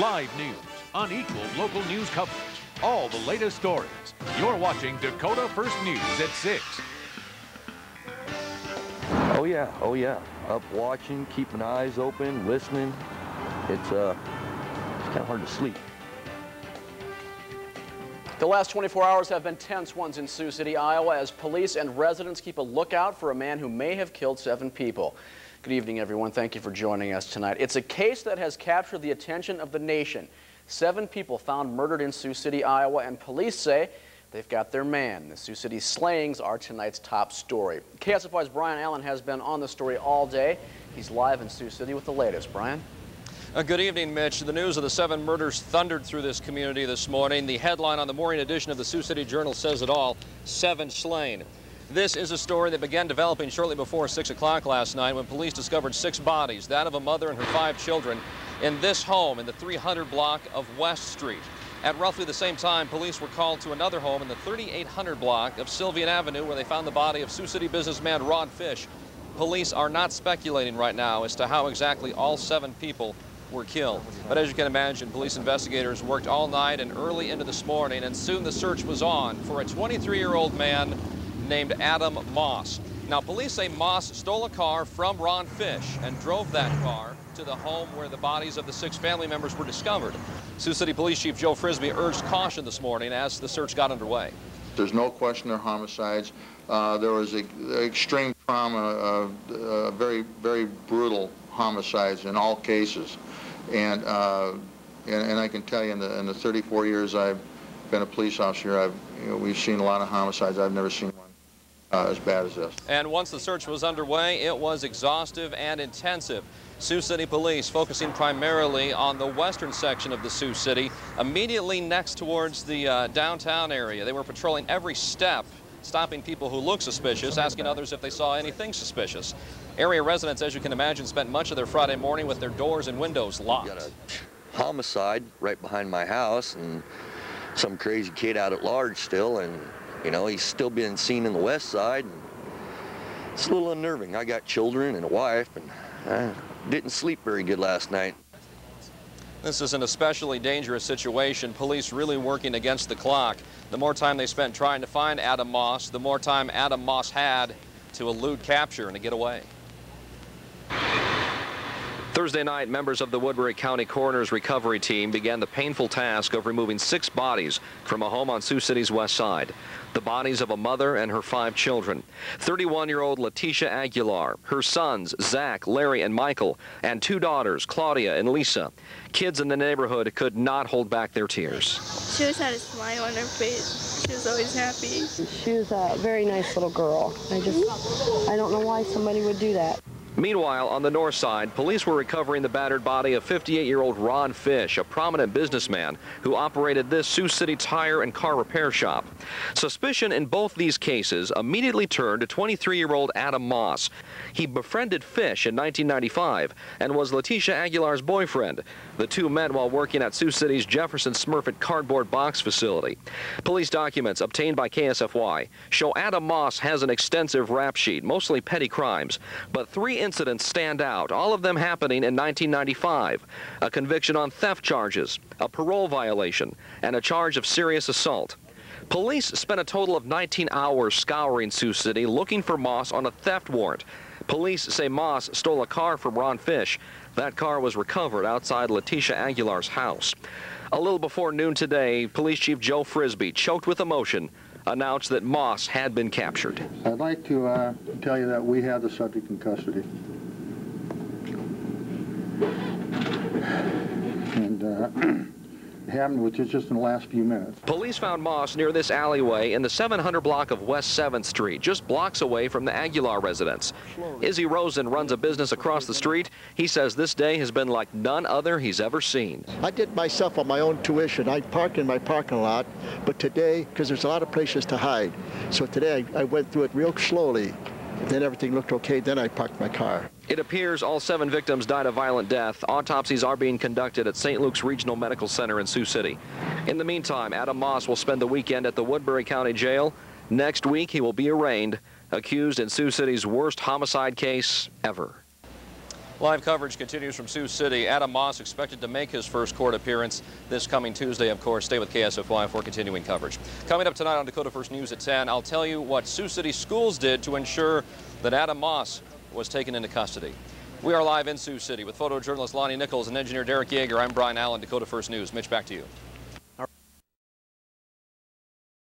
Live news, unequaled local news coverage, all the latest stories. You're watching Dakota First News at 6. Oh yeah. Up watching, keeping eyes open, listening. It's kind of hard to sleep. The last 24 hours have been tense ones in Sioux City, Iowa, as police and residents keep a lookout for a man who may have killed 7 people. Good evening, everyone. Thank you for joining us tonight. It's a case that has captured the attention of the nation. 7 people found murdered in Sioux City, Iowa, and police say they've got their man. The Sioux City slayings are tonight's top story. KSFY's Brian Allen has been on the story all day. He's live in Sioux City with the latest. Brian? Good evening, Mitch. The news of the 7 murders thundered through this community this morning. The headline on the morning edition of the Sioux City Journal says it all: 7 slain. This is a story that began developing shortly before 6 o'clock last night when police discovered 6 bodies, that of a mother and her 5 children, in this home in the 300 block of West Street. At roughly the same time, police were called to another home in the 3800 block of Sylvian Avenue, where they found the body of Sioux City businessman Ron Fish. Police are not speculating right now as to how exactly all 7 people were killed. But as you can imagine, police investigators worked all night and early into this morning, and soon the search was on for a 23-year-old man named Adam Moss. Now, police say Moss stole a car from Ron Fish and drove that car to the home where the bodies of the 6 family members were discovered. Sioux City Police Chief Joe Frisbie urged caution this morning as the search got underway. There's no question they're homicides. There was extreme trauma, very, very brutal homicides in all cases. And I can tell you, in the 34 years I've been a police officer, we've seen a lot of homicides. I've never seen one as bad as this. And once the search was underway, it was exhaustive and intensive. Sioux City Police focusing primarily on the western section of the Sioux City, immediately next towards the downtown area. They were patrolling every step, stopping people who looked suspicious, asking others if they saw anything suspicious. Area residents, as you can imagine, spent much of their Friday morning with their doors and windows locked. Got a homicide right behind my house, and some crazy kid out at large still, and he's still being seen in the west side, and it's a little unnerving. I got children and a wife, and I didn't sleep very good last night. This is an especially dangerous situation. Police really working against the clock. The more time they spent trying to find Adam Moss, the more time Adam Moss had to elude capture and to get away. Thursday night, members of the Woodbury County Coroner's Recovery Team began the painful task of removing 6 bodies from a home on Sioux City's west side. The bodies of a mother and her 5 children. 31-year-old Letitia Aguilar, her sons, Zach, Larry, and Michael, and 2 daughters, Claudia and Lisa. Kids in the neighborhood could not hold back their tears. She always had a smile on her face. She was always happy. She was a very nice little girl. I don't know why somebody would do that. Meanwhile, on the north side, police were recovering the battered body of 58-year-old Ron Fish, a prominent businessman who operated this Sioux City tire and car repair shop. Suspicion in both these cases immediately turned to 23-year-old Adam Moss. He befriended Fish in 1995 and was Letitia Aguilar's boyfriend. The 2 met while working at Sioux City's Jefferson Smurfett cardboard box facility. Police documents obtained by KSFY show Adam Moss has an extensive rap sheet, mostly petty crimes, but 3 incidents stand out, all of them happening in 1995. A conviction on theft charges, a parole violation, and a charge of serious assault. Police spent a total of 19 hours scouring Sioux City looking for Moss on a theft warrant. Police say Moss stole a car from Ron Fish. That car was recovered outside Letitia Aguilar's house. A little before noon today, Police Chief Joe Frisbie, choked with emotion, announced that Moss had been captured. I'd like to tell you that we have the subject in custody. And it happened just in the last few minutes. Police found Moss near this alleyway in the 700 block of West 7th Street, just blocks away from the Aguilar residence. Izzy Rosen runs a business across the street. He says this day has been like none other he's ever seen. I did myself on my own tuition. I park in my parking lot, but today, because there's a lot of places to hide, so today I went through it real slowly. Then everything looked okay, then I parked my car. It appears all 7 victims died a violent death. Autopsies are being conducted at St. Luke's Regional Medical Center in Sioux City. In the meantime, Adam Moss will spend the weekend at the Woodbury County Jail. Next week, he will be arraigned, accused in Sioux City's worst homicide case ever. Live coverage continues from Sioux City. Adam Moss expected to make his first court appearance this coming Tuesday, of course. Stay with KSFY for continuing coverage. Coming up tonight on Dakota First News at 10, I'll tell you what Sioux City schools did to ensure that Adam Moss was taken into custody. We are live in Sioux City with photojournalist Lonnie Nichols and engineer Derek Yeager. I'm Brian Allen, Dakota First News. Mitch, back to you.